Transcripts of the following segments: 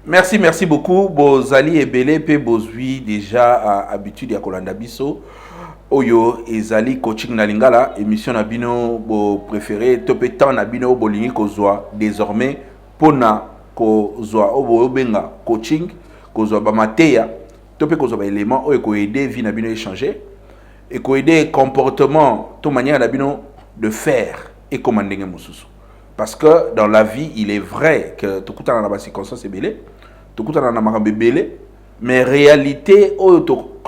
Merci beaucoup. Bozali ebele pe bozwi déjà habitude ya kolanda biso. Oyo ezali coaching na lingala émission na bino bo préféré topé temps na bino bolingi kozwa désormais pona kozwa obo benga coaching kozwa ba mateya topé kozwa ba élément oyo ko aider vie na bino échanger et ko aider comportement to manière na bino de faire et comment ndenge mususu. Parce que dans la vie, il est vrai que tout le monde a des circonstances belé, tout le monde a des belé, mais réalité,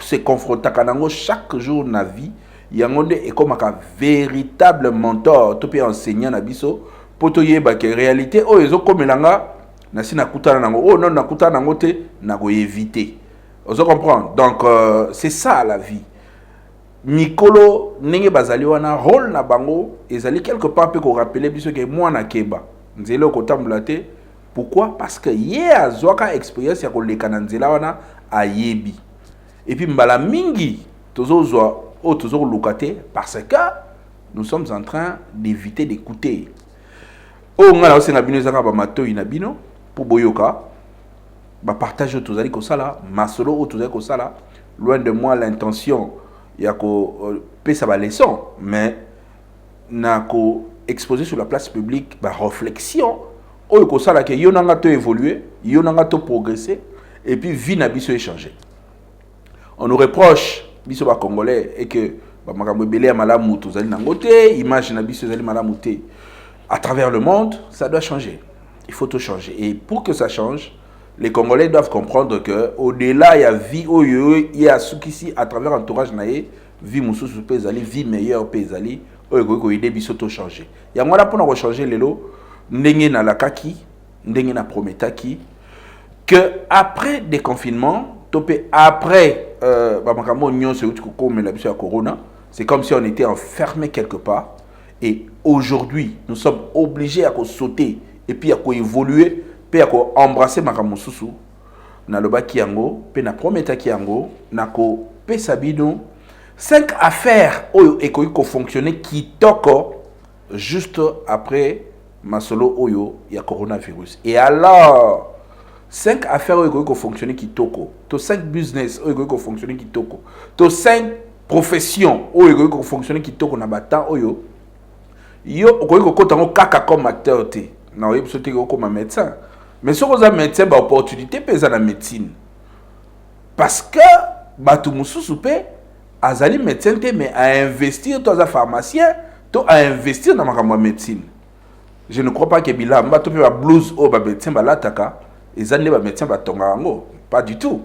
se confronter chaque jour dans la vie, il y a un comme un véritable mentor, tout peut enseignant na biso, pour te dire que réalité, ils ont comme l'anga, na si na kutana nango, oh non na kutana nango te, na go éviter. Vous comprenez? Donc c'est ça la vie. Mikolo nenge bazali wana rôle na bango ezali quelque part peut ko rappeler biso que moi na keba nzela ko tambula te. Pourquoi? Parce que ye azwaka expérience ya ko lekana nzela wana ayebi. Et puis mbala mingi tozozwa o tozo lukate parce que nous sommes en train d'éviter d'écouter. O ngala osenga bino ezaka ba matoi na bino pour boyoka ba partage tozali ko sala masolo o tozali ko sala loin de moi l'intention il y a que ça va leçon mais na ko exposer sur la place publique ba réflexion o ko ça là que yo nanga to évoluer yo nanga to progresser et puis vie na biso échanger. On nous reproche biso ba congolais et que ba makambo belé ya malamu to zali nangote image na biso zali malamu te à travers le monde. Ça doit changer, il faut tout changer et pour que ça change les Congolais doivent comprendre que au-delà il y a vie il y a ce qui à travers entourage naé vie mususu pezali vie meilleure pezali ko aider biso to changer. Ya ngwana pour na changer lelo ndenge na lakaki ndenge na prometaki que après déconfinement topé après ba makambo nyonso uti ko komela biso ya corona, c'est comme si on était enfermé quelque part et aujourd'hui nous sommes obligés à sauter et puis à évoluer pe ako embrasser makambo susu na lobaki yango pe na prometaki yango na ko pe sabino 5 affaires oyo ekoki ko fonctionner kitoko juste après masolo oyo ya coronavirus. Et alors 5 affaires oyo ekoki ko fonctionner kitoko to 5 business oyo ekoki ko fonctionner kitoko to 5 professions oyo ekoki ko fonctionner kitoko na bata oyo yo ekoki ko kota ngo kaka comme acteur te na oyo sote ko comme médecin. Mais si vous avez médecin, bah opportunité pèse la médecine. Parce que bah tout mususu pe azali médecin te mais à investir dans un pharmacien, to à investir dans ma médecine. Je ne crois pas que bila mba to pe ba blues o ba médecin ba lataka, ezali ba médecin ba tonga ngo, pas du tout.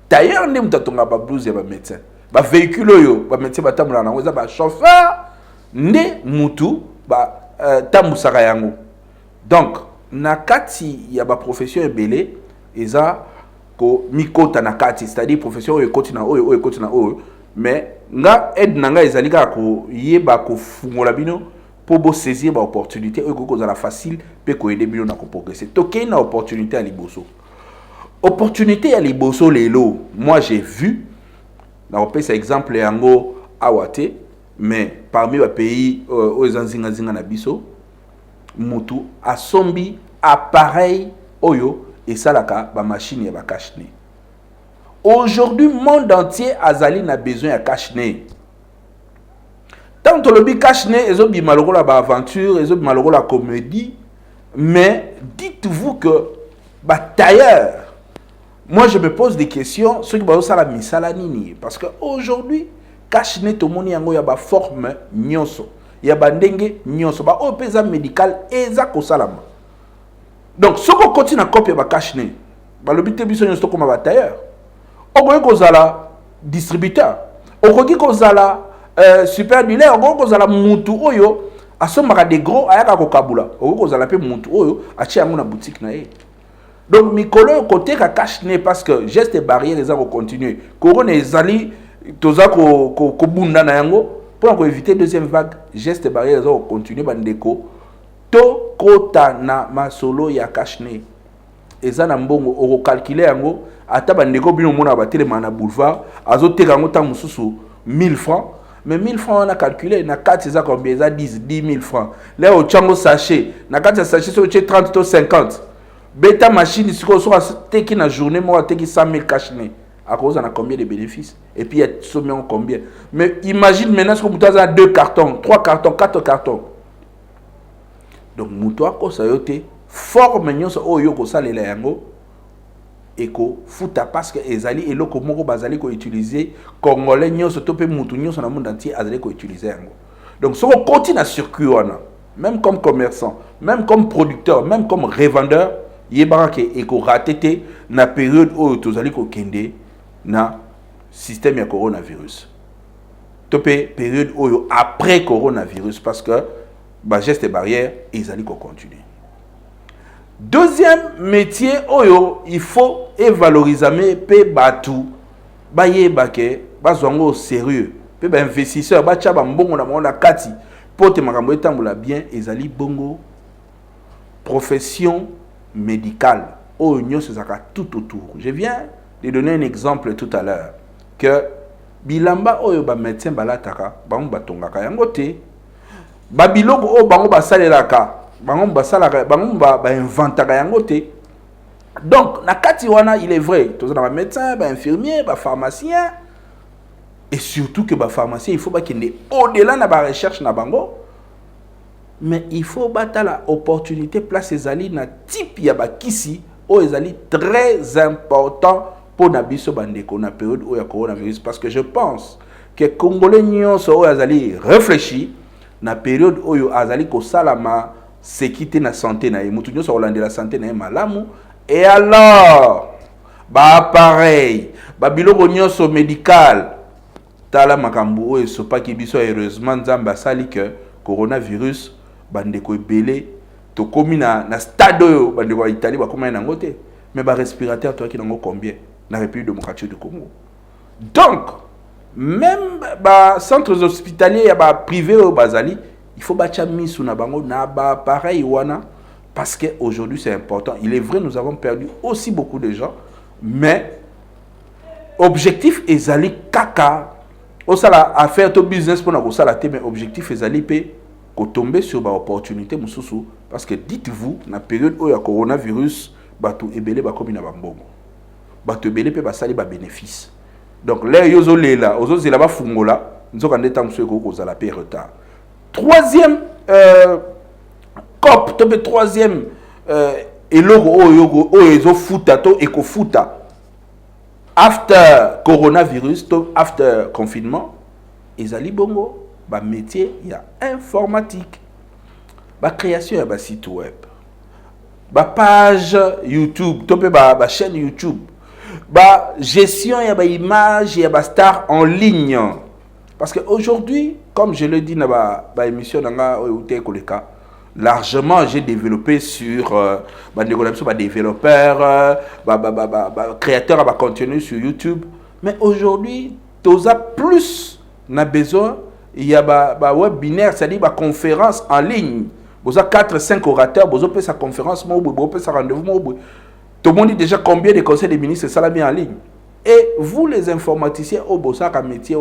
D'ailleurs ne muta tonga ba blues ya ba médecin. Ba véhicule yo ba médecin ba tamula nango za ba chauffeur ne mutu ba tamusaka yango. Donc na kati ya ba profession ebele eza ko mikota na kati, c'est-à-dire profession oyo ekoti na oyo ekoti na oyo, mais nga aide nanga ezali ka ko yeba ko fungola bino pour bo saisir ba opportunité oyo ko za facile pe ko aider bino na ko progresser. Toke na opportunité à liboso. Opportunité à liboso lelo, moi j'ai vu na opé ça exemple yango awate, mais parmi les pays aux anzinga zinga na biso mutu asombi appareil oyo et salaka ba machine ya ba cache-nez. Aujourd'hui monde entier azali na besoin ya cache-nez. Tant to lobi cache-nez ezo bi maloko la ba aventure, ezo bi maloko la comédie, mais dites-vous que ba tailleur, moi je me pose des questions ceux qui ba sala misala nini parce que aujourd'hui cache-nez to moni yango ya ba forme nyonso. Ya bandenge nyonso ba opeza médical eza ko salama. Donc ce qu'on continue à copier ba cache-nez ba lobité biso nyonso comme ba tailleur okoki kozala distributeur okoki kozala super dealer okoki kozala mutu oyo asombaka des gros ayaka kokabula okoki kozala pe mutu oyo atia yango na boutique na ye. Donc mikolo côté ka cache-nez parce que geste et barrière eza ko continuer corona ezali toza ko bunda na yango pour éviter deuxième vague. Geste et barrière eza ko continuer bandeko to kota na masolo ya cache-nez eza na mbongo oko calculer yango ata bandeko bino mona ba telema na boulevard azoteka yango ta mususu 1000 francs mais 1000 francs on a calculé na carte eza combien eza 10 000 francs là au chango sachet na carte sachet so 30 to 50 beta machine si ko so teki na journée moi teki 100 000 cash né à cause on a combien de bénéfices et puis il y a somme combien. Mais imagine maintenant ce que vous avez 2 cartons, 3 cartons, 4 cartons. Donc muto ko sa yote forme nyonso oyo ko salela yango eko futa parce que ezali eloko moko bazali ko utiliser congolais nyonso to pe mutu nyonso na monde entier azali ko utiliser yango. Donc si on continue à circuit même comme commerçant, même comme producteur, même comme revendeur, yebara ke eko raté na période oyo tozali ko kende na système ya coronavirus. Topé période oyo après coronavirus parce que ba gestes et barrières ezali ko continuer. Deuxième métier oyo il faut valoriser pe batu ba yeba ke bazwango sérieux pe ba investisseur ba tcha ba mbongo na mona kati pote makambo etambola bien ezali bongo profession médicale oyo nyonso zaka tout autour. Je viens de donner un exemple tout à l'heure que bilamba oyo ba médecin balataka bango batongaka yango te ba biloko oyo bango basalelaka bango basalaka bango ba inventaka yango te. Donc na kati wana il est vrai tous na ba médecin ba infirmier ba pharmacien et surtout que ba pharmacien il faut ba kende au-delà na ba recherche na bango mais il faut batala opportunité place ezali na type ya ba kisi o ezali très important pour na biso bandeko na période o ya coronavirus parce que je pense que congolais nyonso o azali réfléchi na période oyo azali ko salama sécurité na santé na mutu nyonso olande la santé na malamu et alors ba pareil ba biloko nyonso médical tala makambu oyo sopaki biso heureusement nzamba sali que coronavirus bandeko ebele to komi na stade oyo bandeko ya Italie ba koma na ngote mais ba respirateur to ki nango combien na République démocratique du Congo. Donc même ba centres hospitaliers ya ba privé au bazali il faut bacha misu na bango na ba pareil wana parce que aujourd'hui c'est important. Il est vrai nous avons perdu aussi beaucoup de gens mais objectif ezali kaka au sala affaire to business pour na ko sala te mais objectif ezali pe ko tomber sur ba opportunité mususu parce que dites-vous na période où il y a coronavirus bato ebele ba komi na bambongo bato ebele pe basali ba bénéfice. Donc là yozo lela ozo zela ba fungola nzoka ndeta mso ko kozala pe retard. Troisième COP, troisième eloko oyo ezo futa to eko futa after coronavirus to after confinement ezali bongo ba métier ya informatique ba création ya ba site web ba page YouTube to pe ba chaîne YouTube ba gestion ya ba image ya ba star en ligne. Parce que aujourd'hui, comme je le dis dans la émission largement j'ai développé sur développeurs, créateurs de contenu sur YouTube. Mais aujourd'hui, tu as plus besoin, il y a des webinaires, c'est-à-dire des conférences en ligne. Vous avez 4-5 orateurs, vous avez sa conférence, vous avez sa rendez-vous. Tout le monde dit déjà combien de conseils des ministres sont mis en ligne. Et vous, les informaticiens, au Bossaka métier,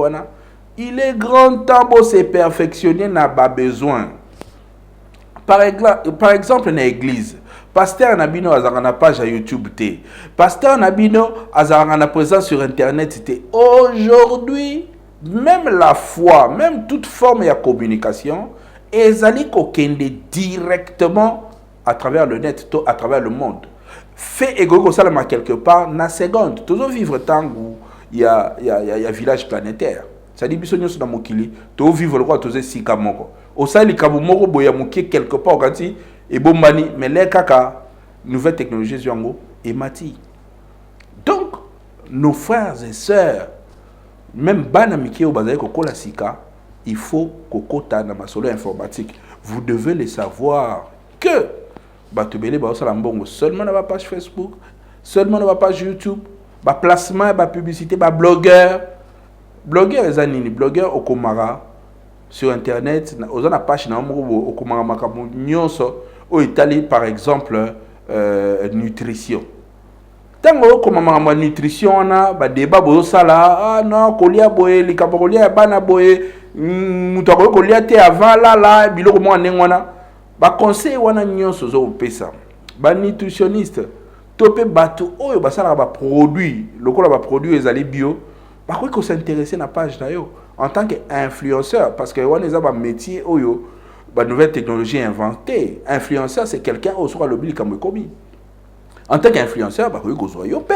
il est grand temps pour se perfectionner n'a pas besoin. Par exemple, dans l'église, pasteur Nabino a une page à YouTube. Pasteur Nabino a une présence sur Internet. Aujourd'hui, même la foi, même toute forme de communication, ils allaient directement à travers le net, à travers le monde. Fait ego salama quelque part, na seconde. Toujours vivre tant où il y a village planétaire. Ça dit biso nyonso na mokili to vivre le roi toze sika moko o sali kabu moko boya mokie quelque part quand et bombani mais les kaka nouvelle technologie yango et mati. Donc nos frères et sœurs même bana mikie o bazali kokola sika il faut kokota na masolo informatique. Vous devez le savoir que batubele ba osala mbongo seulement na ba page Facebook, seulement na ba page YouTube, ba placement, ba publicité, ba blogueur. Blogueur ezanini blogueur okomara sur internet oza na page na mo okomara makambo nyonso o itali par exemple nutrition. Tango okomara ma nutrition na ba débat bozo sala ah non kolia boye likabo kolia bana boye muto kolia te avant la biloko mo ndengwana ba conseil wana nyonso zo pesa ba nutritionniste topé bato oyo basala ba produit lokola ba produit ezali bio ba ko s'intéresser na page na yo en tant qu'influenceur parce que on a ba métier oyo ba nouvelle technologie inventée. Influenceur c'est quelqu'un au sera lobby comme kobi en tant qu'influenceur ba ko zo yo pe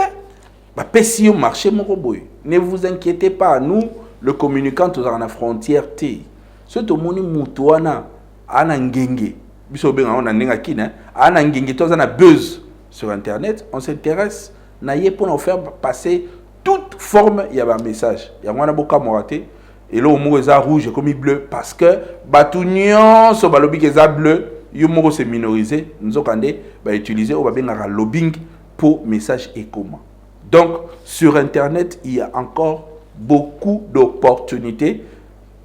ba pesi yo marché moko boy. Ne vous inquiétez pas, nous le communicant tous en la frontière T ce to moni mutu wana ana ngenge biso benga on ndinga kina ana ngenge tous ana buzz sur internet, on s'intéresse naie pour nous faire passer toute forme il y a un message il y a un boka moraté et là au mot est rouge comme bleu parce que batunion so balobi que ça bleu yo mot c'est minorisé nous okande ba utiliser au ba benga lobbying pour message et comment. Donc sur internet il y a encore beaucoup d'opportunités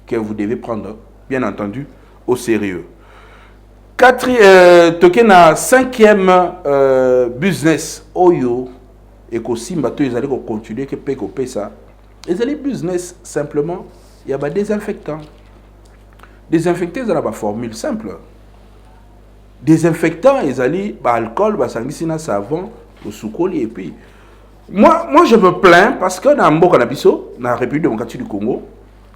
que vous devez prendre bien entendu au sérieux. Tokena cinquième business oyo et que simba to ils continuer que pe ko ça ils allaient business simplement il y a des désinfectants ils ont la formule simple désinfectants ils allaient alcool ba sangisina savon au soukoli et puis moi je me plains parce que dans mboka na biso na République démocratique du Congo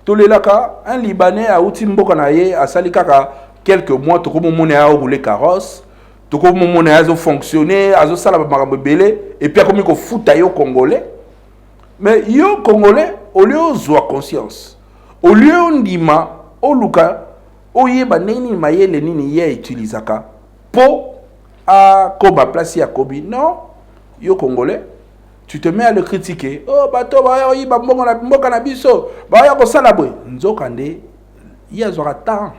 tolelaka un Libanais a outi mboka na ye a salikaka quelques mois tout comme mon a roulé carrosse tout comme mon a fonctionné a sala makambo belé et puis comme il fout yo congolais mais yo congolais au lieu de conscience au lieu ndima au luka oyeba nini mayele nini ye utilisaka po a koba place ya kobi non yo congolais tu te mets à le critiquer oh bato ba yo yiba mboka na biso ba ya ko sala boy nzokande ya zora temps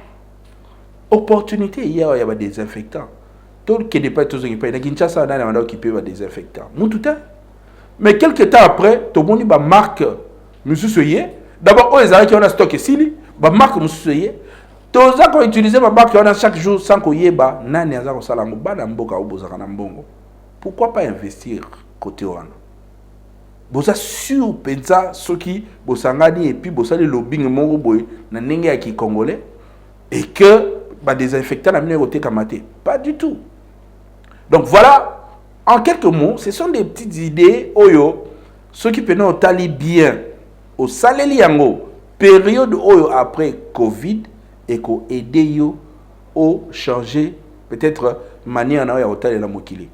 opportunité hier il y avait des désinfectants tout qui n'est pas tous qui paye na Kinshasa na na occupé des désinfectants mututa mais quelques temps après tout monde ba marque monsieur Soye d'abord oh ils qui on a stocké sili ba marque monsieur Soye tous ça qu'on utiliser ba marque on a chaque jour sans ko yeba nani aza ko sala mo bana mboka obozaka na mbongo pourquoi pas investir côté wana boza sur penza soki bosangani et puis bosali lobbying moko boy na ndenge ya ki congolais et que bah, désinfectant la minéralité kamaté. Pas du tout. Donc voilà, en quelques mots, ce sont des petites idées, oyo, ceux qui peuvent au tali bien, au salé yango, période oyo après Covid, et qu'on aide yo au changer, peut-être, manière na au tali la mokili.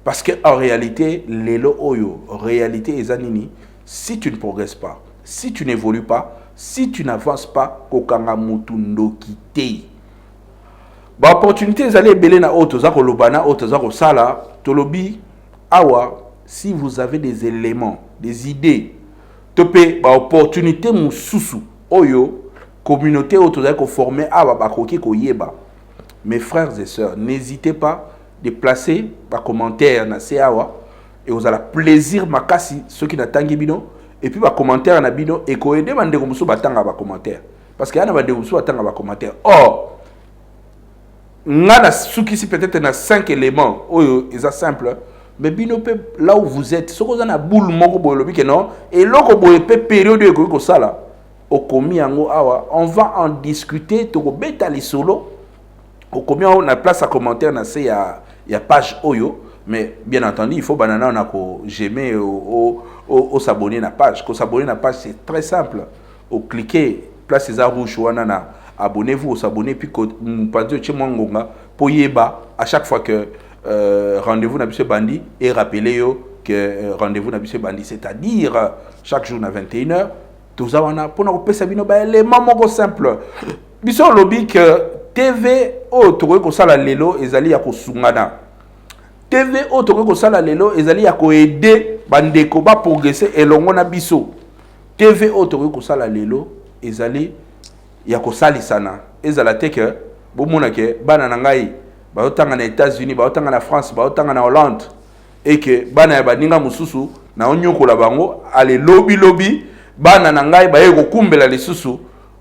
Parce qu'en réalité, les lo oyo, réalité est anini, si tu ne progresses pas, si tu n'évolues pas, si tu n'avances pas, kokanga mutundo kite. Ba opportunité les aller belé na auto za ko lobana auto za ko sala tolobi awa si vous avez des éléments des idées topé ba opportunité mususu oyo communauté auto za ko former awa ba koki ko yeba mes frères et sœurs n'hésitez pas de placer ba commentaire na c'est awa et vous allez plaisir makasi ceux qui n'attendent bino et puis ba commentaire na bino et ko aider bande ko musu batanga ba commentaire parce que yana bande musu batanga ba commentaire or ngana suki si peut-être na 5 éléments oyo eza simple mais bino pe là où vous êtes ce qu'on a boule moko boy lobi que non et loko boy pe période ko sala o komi yango awa on va en discuter to ko beta li solo o komi on a place à commentaire na c'est ya page oyo mais bien entendu il faut banana on a ko j'aimer au s'abonner na page ko s'abonner na page c'est très simple au cliquer place les rouge wana na abonnez-vous, vous abonnez puis pas chez moi ngonga pour yeba à chaque fois que rendez-vous na monsieur Bandi et rappelez que rendez-vous na monsieur Bandi c'est-à-dire chaque jour à 21h tout ça on a pour nous passer bino ba élément moko simple biso lobby que TV o to ko sala lelo ezali ya ko sungana TV o to ko sala lelo ezali ya ko aider bandeko ba progresser elongo na biso TV o to ko sala lelo ezali ya ko salisana ezala teke bo mona ke bana na ngai ba otanga na États-Unis ba otanga na France ba otanga na Hollande et que bana ya baninga mususu na onyokola bango ale lobby bana na ngai ba yeko kumbela lisusu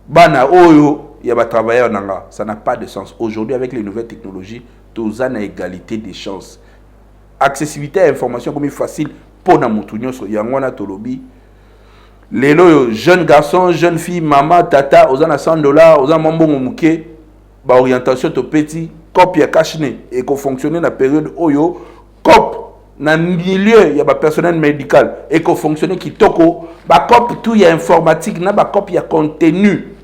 bana oyo ya ba travailleurs nanga ça n'a pas de sens aujourd'hui avec les nouvelles technologies tous en égalité des chances accessibilité à information comme facile pour na mutu nyonso yango na tolobi les jeunes garçons, jeunes filles, maman, tata, aux $100, aux mbongo muke, ba orientation to petit, COP ya cashne et qu'on fonctionne na période oyo COP na milieu ya ba personnel médical et qu'on fonctionne kitoko ba COP tout ya informatique na ba COP ya contenu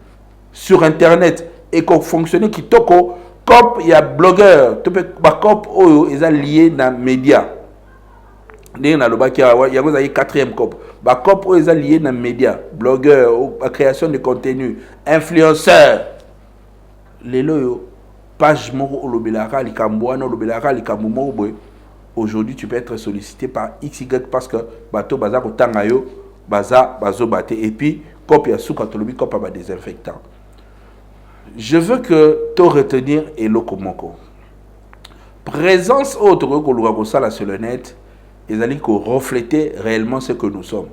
sur internet et qu'on fonctionne kitoko COP ya blogueur tout ba COP oyo eza lié na média ndenge na lobaki ya ko za 4e COP ba COP oyo eza lié na média blogueur la création de contenu influenceur lelo yo page moko olobelaka likambo wana olobelaka likambo moko boye aujourd'hui tu peux être sollicité par XY parce que bato baza kotanga yo bazo baté et puis COP ya suka tolobi COP ba désinfectant. Je veux que tu retenir eloko moko présence autre que luka kosala sur le net ezali ko refléter réellement ce que nous sommes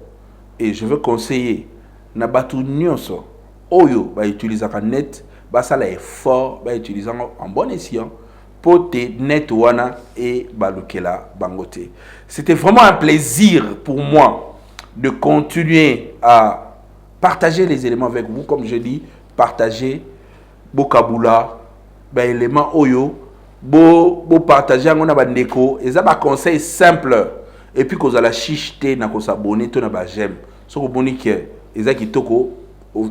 et je veux conseiller na batu nyonso oyo ba utilisaka net basala effort ba utilisant en bon escient pour te net wana et balukela bangote. C'était vraiment un plaisir pour moi de continuer à partager les éléments avec vous. Comme je dis, partager bokabula ba éléments oyo bo partager ngona bandeko et ça ba conseil simple et puis qu'on a la chicheté na ko s'abonner to na ba j'aime so ko boni que eza kitoko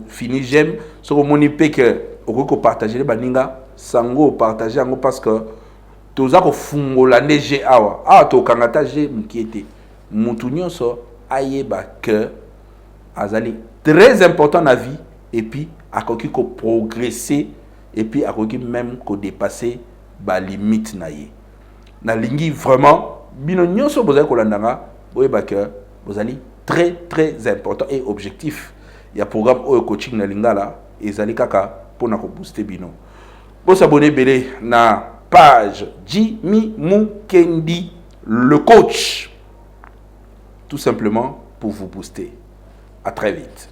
fini j'aime so ko moni pe que ko partager les baninga sango partager ngo parce que toza ko fungola neje awa to kangata je mkiete mutu nyonso ayeba que azali très important na vie et puis akoki ko progresser et puis akoki même ko dépasser ba limite na ye na lingi vraiment bino nyonso bozali ko landanga oyeba que bozali très très important et objectif ya programme oyo coaching na lingala ezali kaka pona ko booster bino. Pour s'abonner belé na page Jimmy Mukendi le coach tout simplement pour vous booster. À très vite.